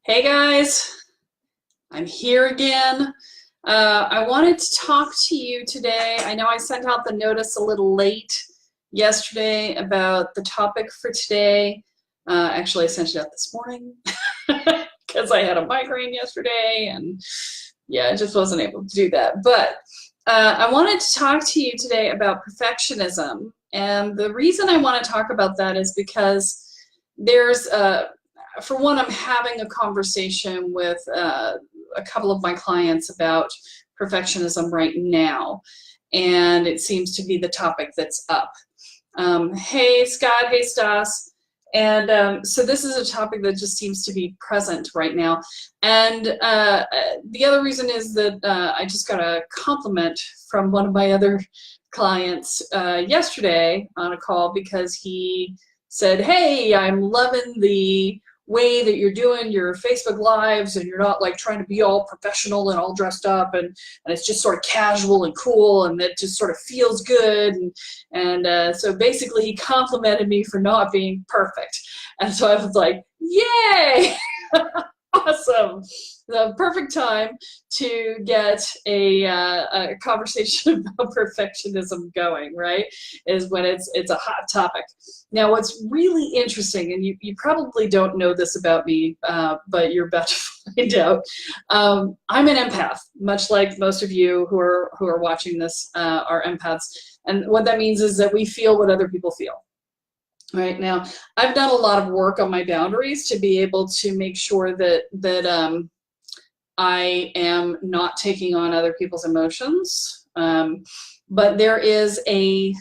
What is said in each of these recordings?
Hey guys, I'm here again. I wanted to talk to you today. I know I sent out the notice a little late yesterday about the topic for today. Actually, I sent it out this morning because I had a migraine yesterday and yeah, I just wasn't able to do that. But I wanted to talk to you today about perfectionism. And the reason I want to talk about that is because there's for one, I'm having a conversation with a couple of my clients about perfectionism right now, and it seems to be the topic that's up. Hey Scott, hey Stas. And so this is a topic that just seems to be present right now. And the other reason is that I just got a compliment from one of my other clients yesterday on a call because he said, hey, I'm loving the way that you're doing your Facebook lives and you're not like trying to be all professional and all dressed up and it's just sort of casual and cool and it just sort of feels good. And so basically he complimented me for not being perfect. And so I was like, yay! Awesome. The perfect time to get a conversation about perfectionism going, right? Is when it's a hot topic. Now, what's really interesting, and you probably don't know this about me, but you're about to find out. I'm an empath, much like most of you who are watching this are empaths. And what that means is that we feel what other people feel. Right now, I've done a lot of work on my boundaries to be able to make sure that I am not taking on other people's emotions. But there is a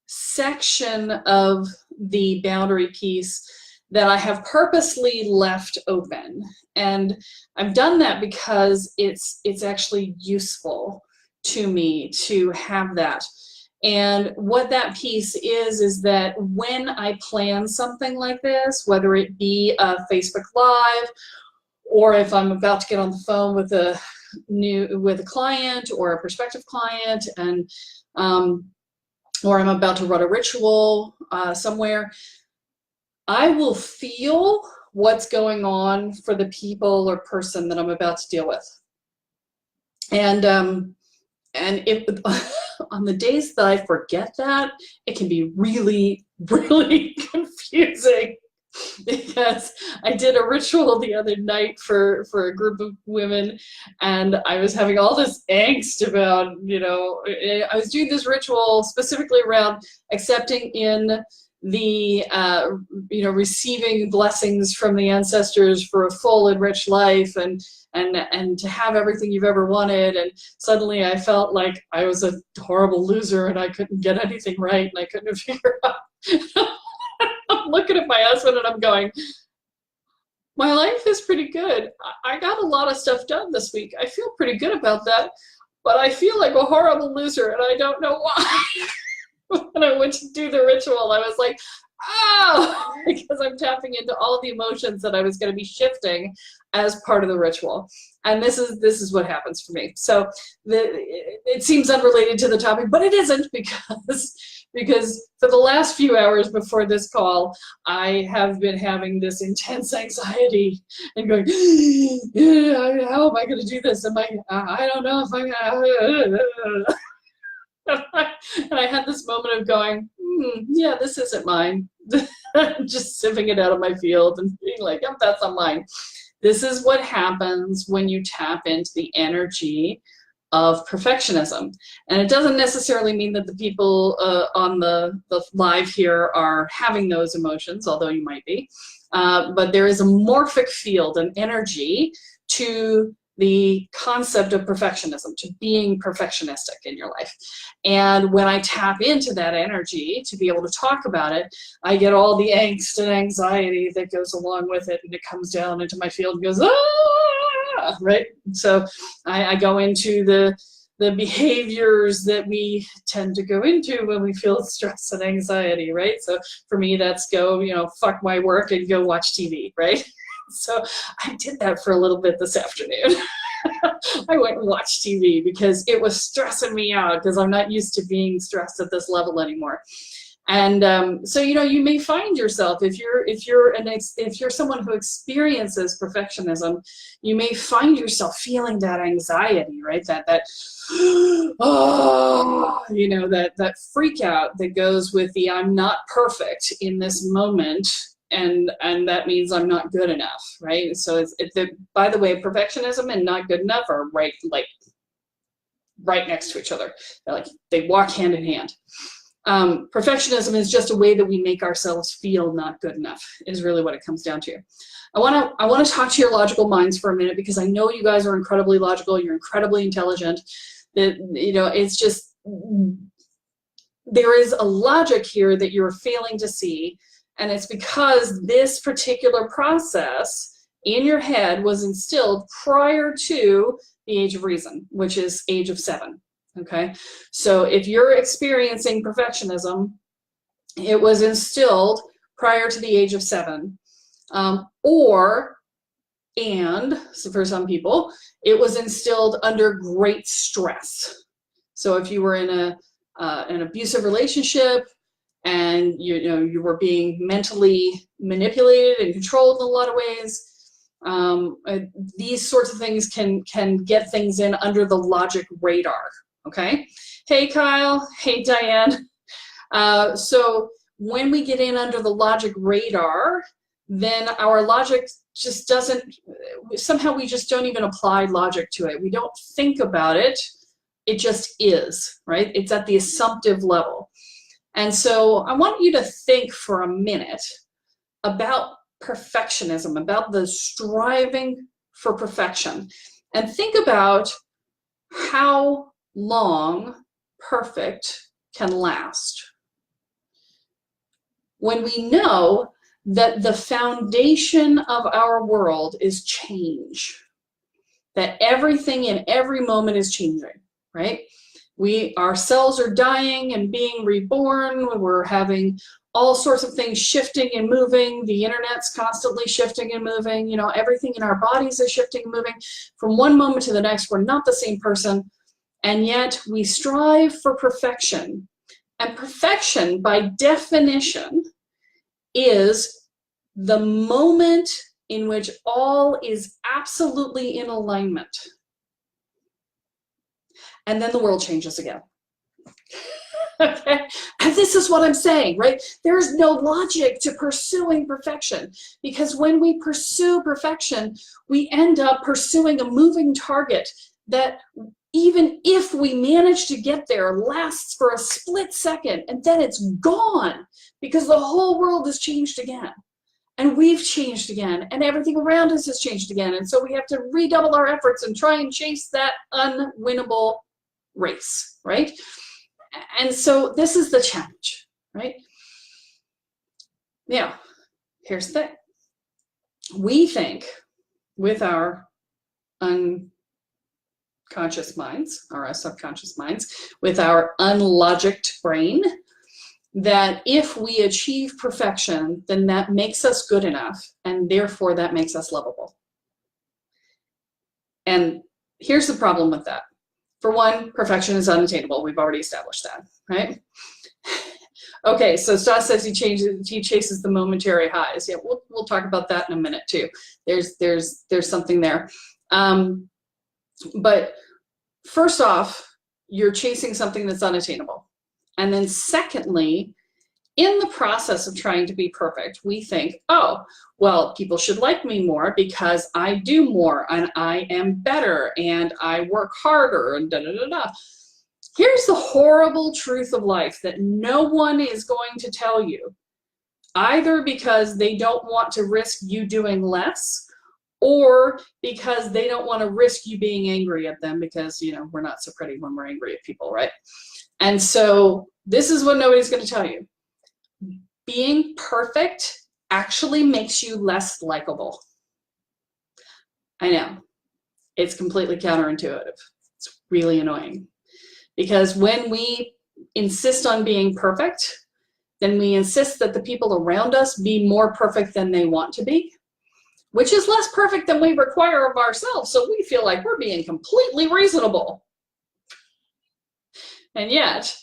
section of the boundary piece that I have purposely left open. And I've done that because it's actually useful to me to have that. And what that piece is that when I plan something like this, whether it be a Facebook Live, or if I'm about to get on the phone with a client or a prospective client, and or I'm about to run a ritual somewhere, I will feel what's going on for the people or person that I'm about to deal with. And if on the days that I forget that, it can be really, really confusing. Because I did a ritual the other night for a group of women, and I was having all this angst about, I was doing this ritual specifically around accepting in the, receiving blessings from the ancestors for a full and rich life and to have everything you've ever wanted. And suddenly I felt like I was a horrible loser and I couldn't get anything right and I couldn't figure out. I'm looking at my husband and I'm going, my life is pretty good. I got a lot of stuff done this week. I feel pretty good about that, but I feel like a horrible loser and I don't know why. When I went to do the ritual, I was like, oh, because I'm tapping into all the emotions that I was going to be shifting as part of the ritual. And this is what happens for me. So it seems unrelated to the topic, but it isn't because for the last few hours before this call, I have been having this intense anxiety and going, how am I going to do this? I don't know if I'm going to. And I had this moment of going, yeah, this isn't mine. Just sieving it out of my field and being like, yep, that's not mine. This is what happens when you tap into the energy of perfectionism. And it doesn't necessarily mean that the people on the live here are having those emotions, although you might be. But there is a morphic field, an energy to the concept of perfectionism, to being perfectionistic in your life. And when I tap into that energy to be able to talk about it, I get all the angst and anxiety that goes along with it, and it comes down into my field and goes, ah, right? So I go into the behaviors that we tend to go into when we feel stress and anxiety, right? So for me, that's go, fuck my work and go watch TV, right? So I did that for a little bit this afternoon. I went and watched TV because it was stressing me out because I'm not used to being stressed at this level anymore. And so, you know, you may find yourself, if you're someone who experiences perfectionism, you may find yourself feeling that anxiety, right? That oh, you know, that freak out that goes with the I'm not perfect in this moment, and that means I'm not good enough, right? So by the way, perfectionism and not good enough are right next to each other. They walk hand in hand. Perfectionism is just a way that we make ourselves feel not good enough, is really what it comes down to. I want to talk to your logical minds for a minute, because I know you guys are incredibly logical, you're incredibly intelligent. That, you know, it's just, there is a logic here that you're failing to see, and it's because this particular process in your head was instilled prior to the age of reason, which is age of 7. Okay, so if you're experiencing perfectionism, it was instilled prior to the age of 7, so for some people, it was instilled under great stress. So if you were in an abusive relationship, and you were being mentally manipulated and controlled in a lot of ways, these sorts of things can get things in under the logic radar. Okay. Hey, Kyle. Hey, Diane. So when we get in under the logic radar, then our logic just doesn't, somehow we just don't even apply logic to it. We don't think about it. It just is, right? It's at the assumptive level. And so I want you to think for a minute about perfectionism, about the striving for perfection, and think about how long perfect can last. When we know that the foundation of our world is change, that everything in every moment is changing, right? Our cells are dying and being reborn. We're having all sorts of things shifting and moving. The internet's constantly shifting and moving. You know, everything in our bodies is shifting and moving. From one moment to the next, we're not the same person. And yet we strive for perfection. And perfection, by definition, is the moment in which all is absolutely in alignment. And then the world changes again. Okay? And this is what I'm saying, right? There is no logic to pursuing perfection, because when we pursue perfection, we end up pursuing a moving target that, even if we manage to get there, lasts for a split second, and then it's gone, because the whole world has changed again, and we've changed again, and everything around us has changed again, and so we have to redouble our efforts and try and chase that unwinnable race, right? And so this is the challenge, right? Now, here's the thing. We think with our unconscious minds, or our subconscious minds, with our unlogicked brain, that if we achieve perfection, then that makes us good enough, and therefore that makes us lovable. And here's the problem with that. For one, perfection is unattainable. We've already established that, right? Okay, so Stas says he chases the momentary highs. Yeah, we'll talk about that in a minute too. There's something there. But first off, you're chasing something that's unattainable. And then secondly, in the process of trying to be perfect, we think, oh, well, people should like me more because I do more and I am better and I work harder and da-da-da-da. Here's the horrible truth of life that no one is going to tell you, either because they don't want to risk you doing less, or because they don't want to risk you being angry at them, because, you know, we're not so pretty when we're angry at people, right? And so this is what nobody's going to tell you. Being perfect actually makes you less likable. I know. It's completely counterintuitive. It's really annoying. Because when we insist on being perfect, then we insist that the people around us be more perfect than they want to be, which is less perfect than we require of ourselves. So we feel like we're being completely reasonable. And yet,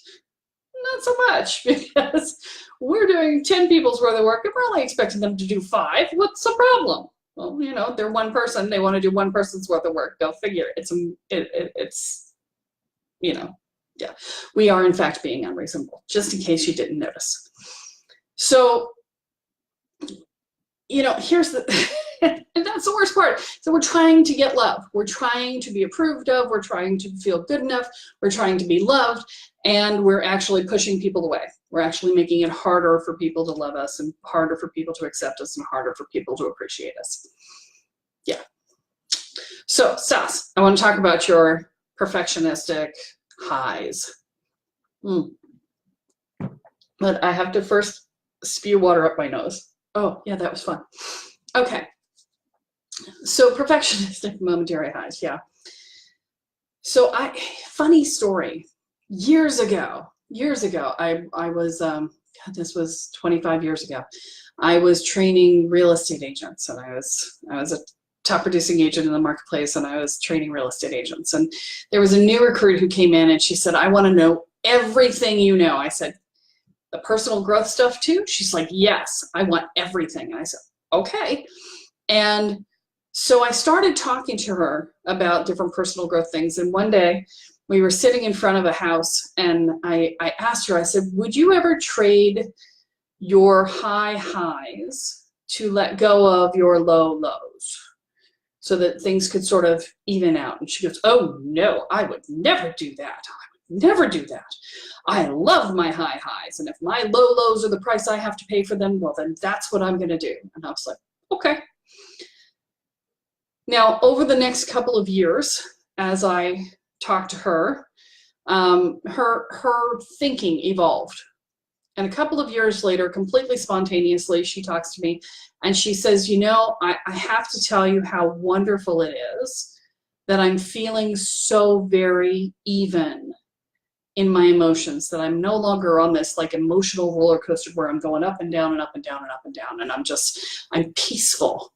not so much, because we're doing 10 people's worth of work and we're only expecting them to do 5. What's the problem? Well, you know, they're one person, they want to do one person's worth of work. Go figure. It's, you know, yeah. We are in fact being unreasonable, just in case you didn't notice. So, you know, here's the, and that's the worst part. So we're trying to get love. We're trying to be approved of. We're trying to feel good enough. We're trying to be loved. And we're actually pushing people away. We're actually making it harder for people to love us, and harder for people to accept us, and harder for people to appreciate us. Yeah. So, Stas, I want to talk about your perfectionistic highs. But I have to first spew water up my nose. Oh, yeah, that was fun. Okay. So perfectionistic momentary highs, yeah. So funny story. Years ago, I was, God, this was 25 years ago. I was training real estate agents, and I was a top producing agent in the marketplace, and I was training real estate agents. And there was a new recruit who came in, and she said, I want to know everything you know. I said, the personal growth stuff too? She's like, yes, I want everything. And I said, okay. And so I started talking to her about different personal growth things. And one day we were sitting in front of a house, and I asked her, I said, would you ever trade your high highs to let go of your low lows so that things could sort of even out? And she goes, oh no, I would never do that. Never do that. I love my high highs, and if my low lows are the price I have to pay for them, well, then that's what I'm going to do. And I was like, okay. Now, over the next couple of years, as I talked to her, her thinking evolved. And a couple of years later, completely spontaneously, she talks to me and she says, you know, I have to tell you how wonderful it is that I'm feeling so very even in my emotions, that I'm no longer on this like emotional roller coaster where I'm going up and down and up and down and up and down, and I'm peaceful,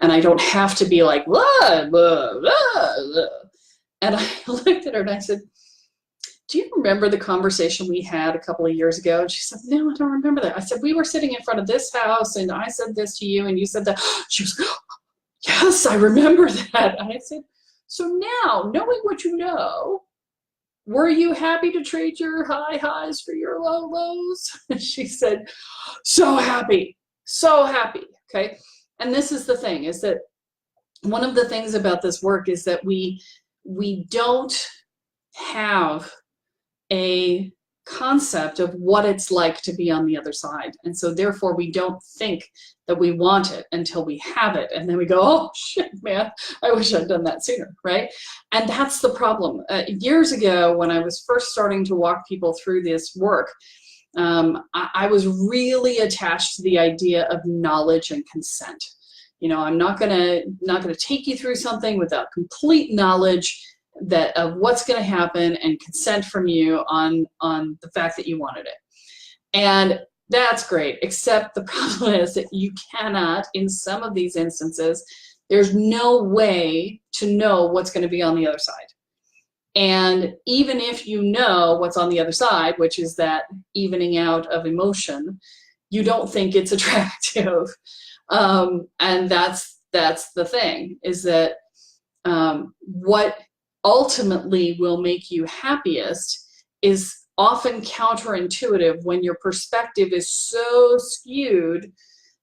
and I don't have to be like blah, blah, blah, blah. And I looked at her and I said, do you remember the conversation we had a couple of years ago? And she said, no, I don't remember that. I said, we were sitting in front of this house and I said this to you and you said that. She was, yes, I remember that. And I said, so now, knowing what you know, were you happy to trade your high highs for your low lows? And she said, so happy, okay? And this is the thing, is that one of the things about this work is that we don't have a concept of what it's like to be on the other side. And so therefore we don't think that we want it until we have it. And then we go, oh shit, man, I wish I'd done that sooner, right? And that's the problem. Years ago, when I was first starting to walk people through this work, I was really attached to the idea of knowledge and consent. You know, I'm not gonna take you through something without complete knowledge of what's going to happen and consent from you on the fact that you wanted it. And that's great, except the problem is that you cannot, in some of these instances, there's no way to know what's going to be on the other side. And even if you know what's on the other side, which is that evening out of emotion, you don't think it's attractive. And that's the thing, is that what ultimately will make you happiest is often counterintuitive when your perspective is so skewed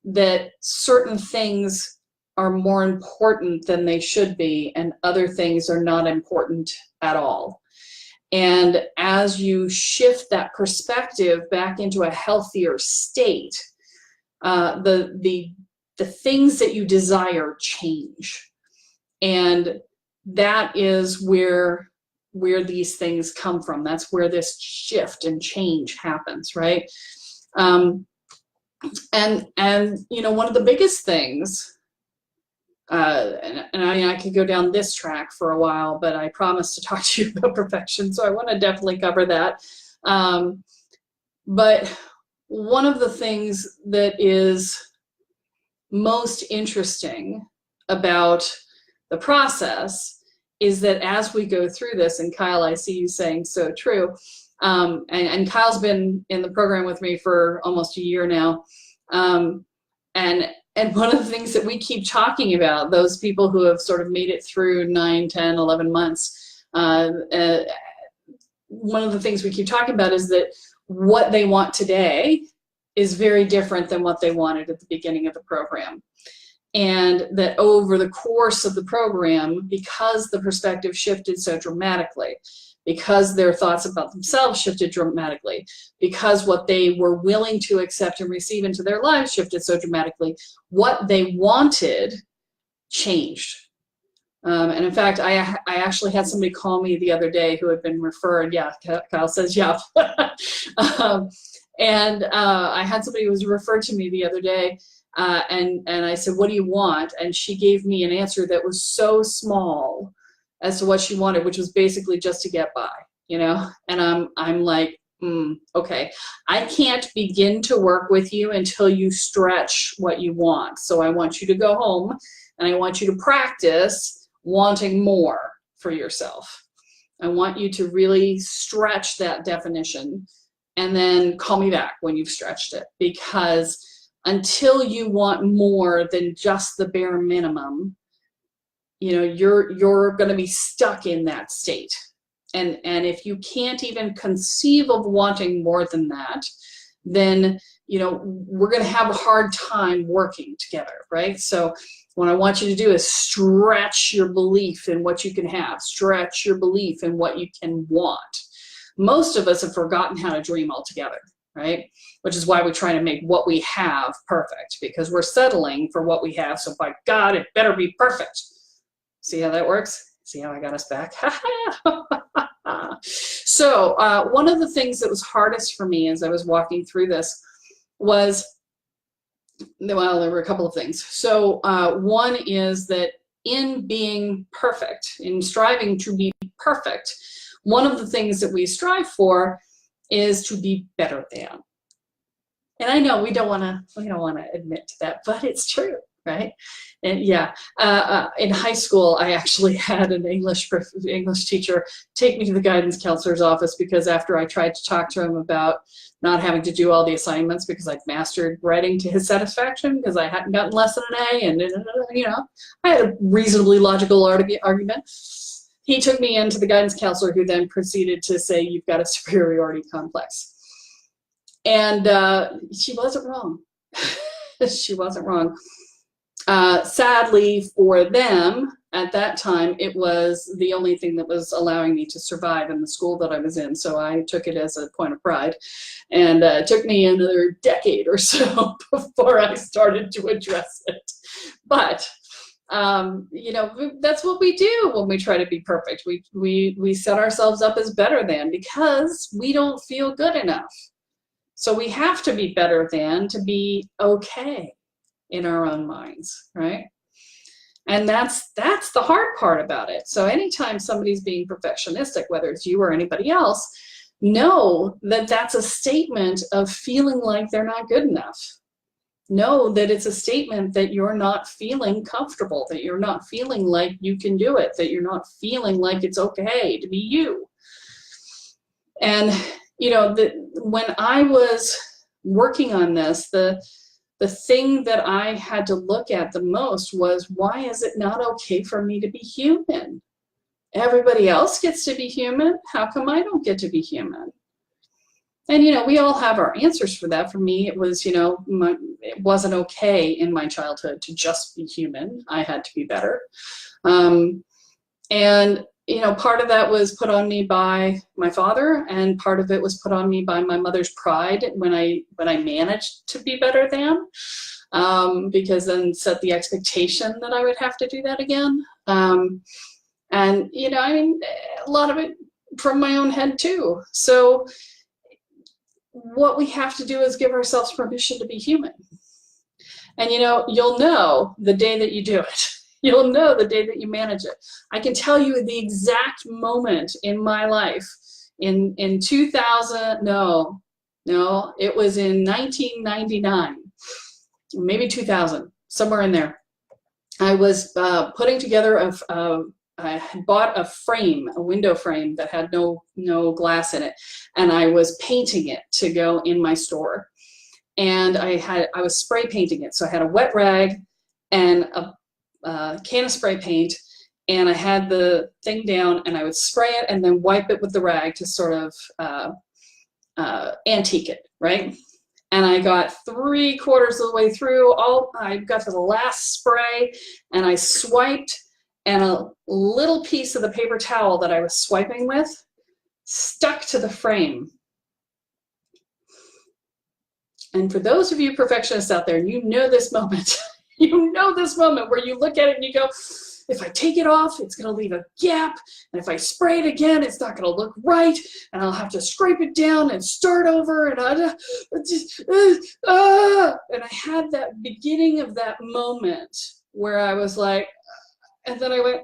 that certain things are more important than they should be and other things are not important at all. And as you shift that perspective back into a healthier state, the things that you desire change. And that is where these things come from. That's where this shift and change happens, right? And you know, one of the biggest things, and I could go down this track for a while, but I promised to talk to you about perfection, so I want to definitely cover that. But one of the things that is most interesting about the process is that as we go through this, and Kyle, I see you saying so true, And Kyle's been in the program with me for almost a year now. And one of the things that we keep talking about, those people who have sort of made it through 9, 10, 11 months, one of the things we keep talking about is that what they want today is very different than what they wanted at the beginning of the program. And that over the course of the program, because the perspective shifted so dramatically, because their thoughts about themselves shifted dramatically, because what they were willing to accept and receive into their lives shifted so dramatically, what they wanted changed. And in fact, I actually had somebody call me the other day who had been referred. Yeah, Kyle says yeah. And I had somebody who was referred to me the other day, and I said, what do you want? And she gave me an answer that was so small as to what she wanted, which was basically just to get by, you know? And I'm like, okay, I can't begin to work with you until you stretch what you want. So I want you to go home and I want you to practice wanting more for yourself. I want you to really stretch that definition and then call me back when you've stretched it, because until you want more than just the bare minimum, you know, you're going to be stuck in that state. And if you can't even conceive of wanting more than that, then, you know, we're going to have a hard time working together, right? So what I want you to do is stretch your belief in what you can have, stretch your belief in what you can want. Most of us have forgotten how to dream altogether, right? Which is why we try to make what we have perfect, because we're settling for what we have. So by God, it better be perfect. See how that works? See how I got us back? So one of the things that was hardest for me as I was walking through this was, well, there were a couple of things. So one is that in being perfect, in striving to be perfect, one of the things that we strive for is to be better than. And I know we don't want to admit to that, but it's true, right? And yeah, in high school, I actually had an English teacher take me to the guidance counselor's office because after I tried to talk to him about not having to do all the assignments because I'd mastered writing to his satisfaction because I hadn't gotten less than an A, and you know, I had a reasonably logical argument. He took me into the guidance counselor, who then proceeded to say, "You've got a superiority complex," and she wasn't wrong. She wasn't wrong. Sadly for them, at that time, it was the only thing that was allowing me to survive in the school that I was in. So I took it as a point of pride. And it took me another decade or so before I started to address it. But, you know, that's what we do when we try to be perfect. We set ourselves up as better than because we don't feel good enough. So we have to be better than to be okay in our own minds, right? And that's the hard part about it. So anytime somebody's being perfectionistic, whether it's you or anybody else, know that that's a statement of feeling like they're not good enough. Know that it's a statement that you're not feeling comfortable, that you're not feeling like you can do it, that you're not feeling like it's okay to be you. And, you know, when I was working on this, the thing that I had to look at the most was, why is it not okay for me to be human? Everybody else gets to be human. How come I don't get to be human? And, you know, we all have our answers for that. For me, it was, you know, it wasn't okay in my childhood to just be human. I had to be better. And, you know, part of that was put on me by my father, and part of it was put on me by my mother's pride when I managed to be better than, because then set the expectation that I would have to do that again. And, you know, I mean, a lot of it from my own head too. So what we have to do is give ourselves permission to be human. And, you know, you'll know the day that you do it. You'll know the day that you manage it. I can tell you the exact moment in my life in 2000, no, it was in 1999, maybe 2000, somewhere in there. I was putting together had bought a frame, a window frame that had no glass in it, and I was painting it to go in my store. And I was spray painting it. So I had a wet rag and a can of spray paint, and I had the thing down, and I would spray it and then wipe it with the rag to sort of antique it, right? And I got 3/4 of the way through. I got to the last spray, and I swiped, and a little piece of the paper towel that I was swiping with stuck to the frame. And for those of you perfectionists out there, you know this moment. You know this moment where you look at it and you go, if I take it off, it's going to leave a gap. And if I spray it again, it's not going to look right. And I'll have to scrape it down and start over. And and I had that beginning of that moment where I was like, and then I went,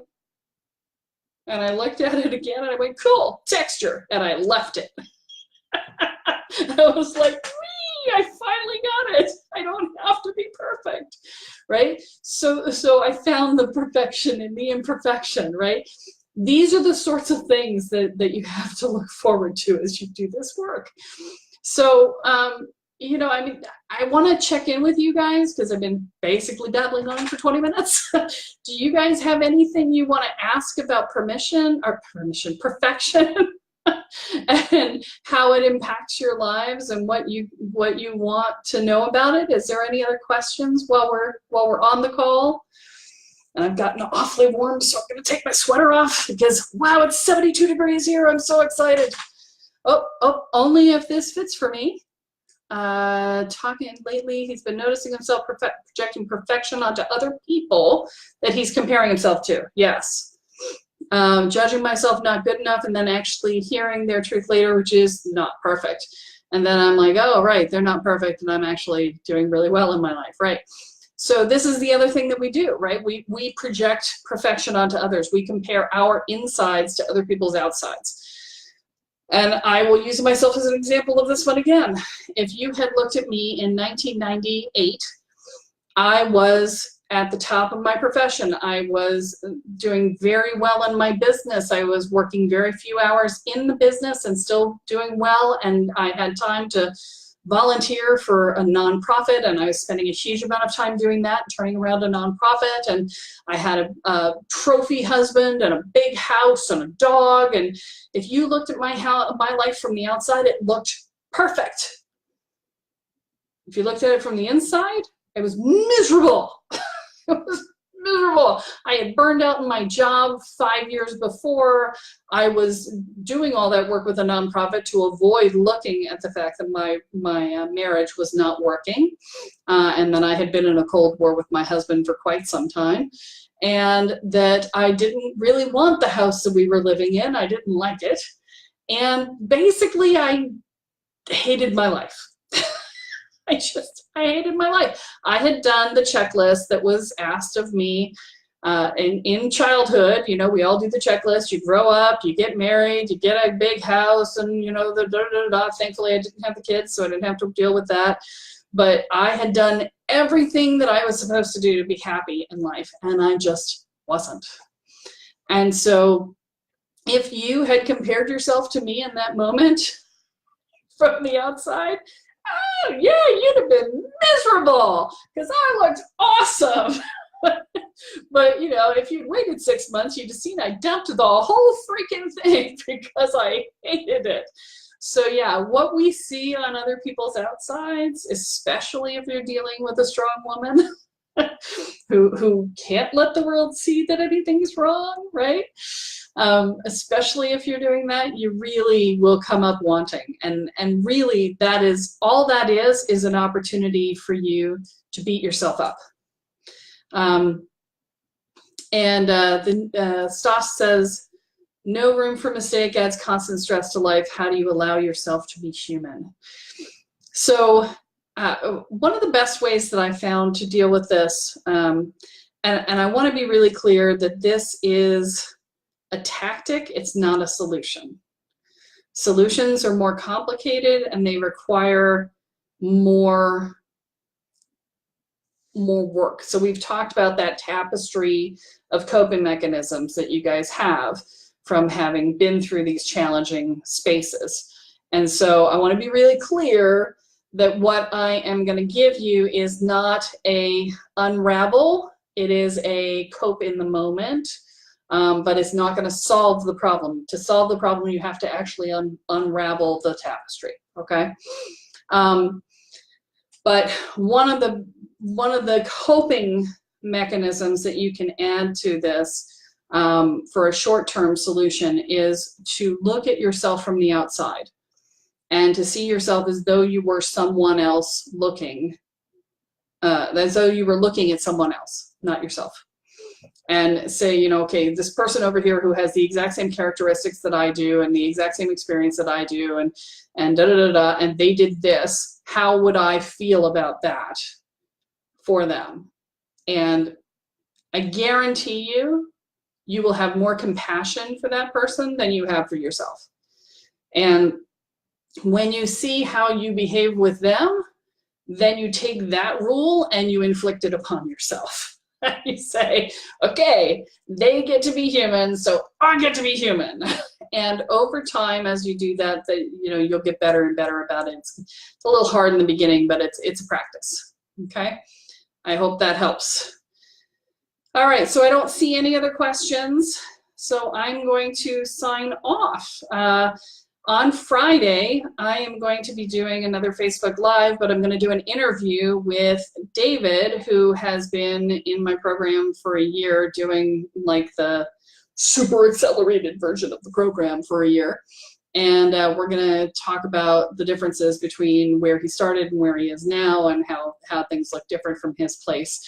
and I looked at it again, and I went, cool, texture. And I left it. I was like, I finally got it. I don't have to be perfect, right? So I found the perfection in the imperfection, right? These are the sorts of things that you have to look forward to as you do this work. So, you know, I mean, I want to check in with you guys because I've been basically babbling on for 20 minutes. Do you guys have anything you want to ask about perfection? And how it impacts your lives and what you want to know about it? Is there any other questions while we're on the call? And I've gotten awfully warm, so I'm going to take my sweater off because wow, it's 72 degrees here. I'm so excited. Oh, only if this fits for me. Talking lately, he's been noticing himself projecting perfection onto other people that he's comparing himself to. Yes. Judging myself not good enough, and then actually hearing their truth later, which is not perfect. And then I'm like, oh, right, they're not perfect, and I'm actually doing really well in my life, right? So this is the other thing that we do, right? We project perfection onto others. We compare our insides to other people's outsides. And I will use myself as an example of this one again. If you had looked at me in 1998, I was at the top of my profession. I was doing very well in my business. I was working very few hours in the business and still doing well. And I had time to volunteer for a nonprofit, and I was spending a huge amount of time doing that, turning around a nonprofit. And I had a trophy husband and a big house and a dog. And if you looked at my life from the outside, it looked perfect. If you looked at it from the inside, it was miserable. It was miserable. I had burned out in my job 5 years before. I was doing all that work with a nonprofit to avoid looking at the fact that my marriage was not working. And then I had been in a Cold War with my husband for quite some time. And that I didn't really want the house that we were living in. I didn't like it. And basically, I hated my life. I hated my life. I had done the checklist that was asked of me in childhood. You know, we all do the checklist. You grow up, you get married, you get a big house, and you know, Thankfully, I didn't have the kids, so I didn't have to deal with that. But I had done everything that I was supposed to do to be happy in life, and I just wasn't. And so if you had compared yourself to me in that moment from the outside, oh, yeah, you'd have been miserable because I looked awesome. But, you know, if you'd waited 6 months, you'd have seen I dumped the whole freaking thing because I hated it. So, yeah, what we see on other people's outsides, especially if you're dealing with a strong woman who can't let the world see that anything's wrong, right? Especially if you're doing that, you really will come up wanting. And really, that is all that is an opportunity for you to beat yourself up. Stas says, no room for mistake adds constant stress to life. How do you allow yourself to be human? So one of the best ways that I found to deal with this, and I want to be really clear that this is a tactic, it's not a solution. Solutions are more complicated and they require more more work. So we've talked about that tapestry of coping mechanisms that you guys have from having been through these challenging spaces. And so I want to be really clear that what I am going to give you is not a unravel. It is a cope in the moment, but it's not going to solve the problem. To solve the problem, you have to actually unravel the tapestry, okay? But one of the coping mechanisms that you can add to this for a short-term solution is to look at yourself from the outside and to see yourself as though you were someone else looking, as though you were looking at someone else, not yourself. And say, you know, okay, this person over here who has the exact same characteristics that I do and the exact same experience that I do and da-da-da-da, and they did this, how would I feel about that for them? And I guarantee you, you will have more compassion for that person than you have for yourself. And when you see how you behave with them, then you take that rule and you inflict it upon yourself. You say, okay, they get to be human, so I get to be human. And over time, as you do that, you know, you'll get better and better about it. It's a little hard in the beginning, but it's a practice. Okay, I hope that helps. All right, so I don't see any other questions, so I'm going to sign off. On Friday, I am going to be doing another Facebook Live, but I'm going to do an interview with David, who has been in my program for a year, doing like the super accelerated version of the program for a year. And we're going to talk about the differences between where he started and where he is now, and how things look different from his place.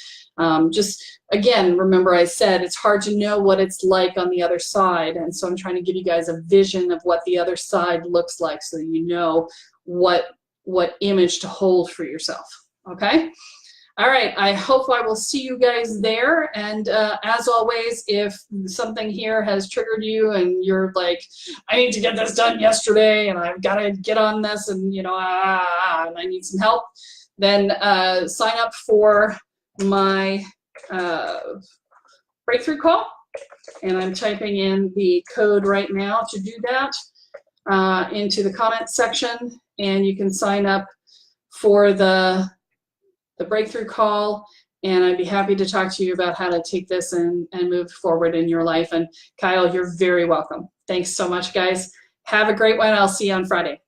Just again, remember I said it's hard to know what it's like on the other side, and so I'm trying to give you guys a vision of what the other side looks like, so that you know what image to hold for yourself. Okay? All right, I hope I will see you guys there, and as always, if something here has triggered you and you're like, I need to get this done yesterday and I've got to get on this, and you know, and I need some help, then sign up for my breakthrough call, and I'm typing in the code right now to do that into the comments section, and you can sign up for the breakthrough call, and I'd be happy to talk to you about how to take this and move forward in your life. And Kyle, you're very welcome. Thanks so much, guys. Have a great one. I'll see you on Friday.